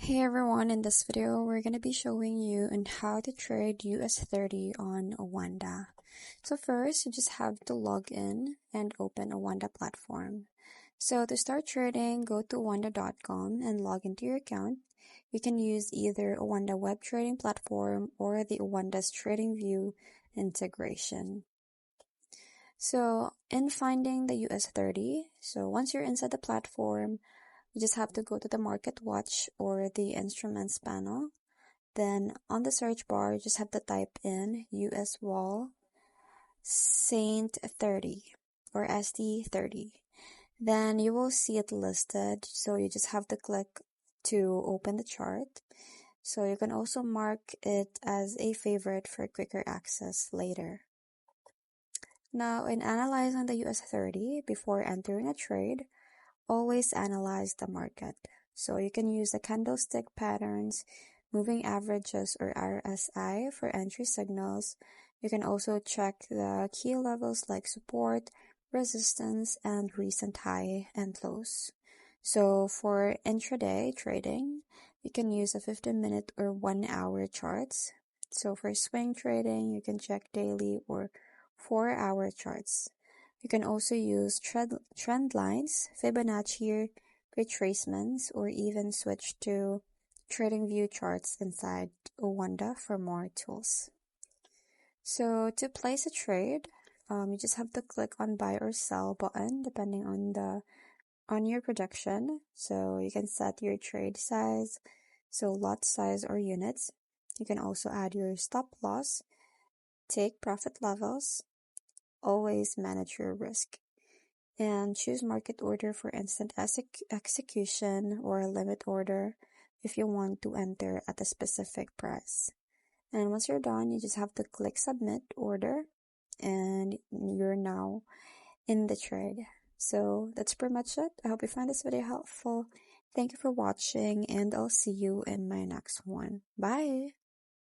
Hey everyone, in this video we're going to be showing you on how to trade US30 on Oanda. So first you just have to log in and open Oanda platform. So to start trading, go to oanda.com and log into your account. You can use either Oanda web trading platform or the Oanda's TradingView integration. So in finding the US30, so once you're inside the platform, you just have to go to the market watch or the instruments panel. Then on the search bar, you just have to type in US Wall Saint 30 or ST30. Then you will see it listed. So you just have to click to open the chart. So you can also mark it as a favorite for quicker access later. Now in analyzing the US30 before entering a trade, always analyze the market. So you can use the candlestick patterns, moving averages or RSI for entry signals. You can also check the key levels like support, resistance, and recent high and lows. So for intraday trading, you can use a 15-minute or 1-hour charts. So for swing trading, you can check daily or 4-hour charts. You can also use trend lines, Fibonacci retracements, or even switch to TradingView charts inside Oanda for more tools. So to place a trade, you just have to click on buy or sell button depending on your projection. So you can set your trade size, so lot size or units. You can also add your stop loss, take profit levels. Always manage your risk, and choose market order for instant execution or a limit order if you want to enter at a specific price. And once you're done, you just have to click submit order and you're now in the trade. So that's pretty much it. I hope you find this video helpful. Thank you for watching, and I'll see you in my next one. Bye!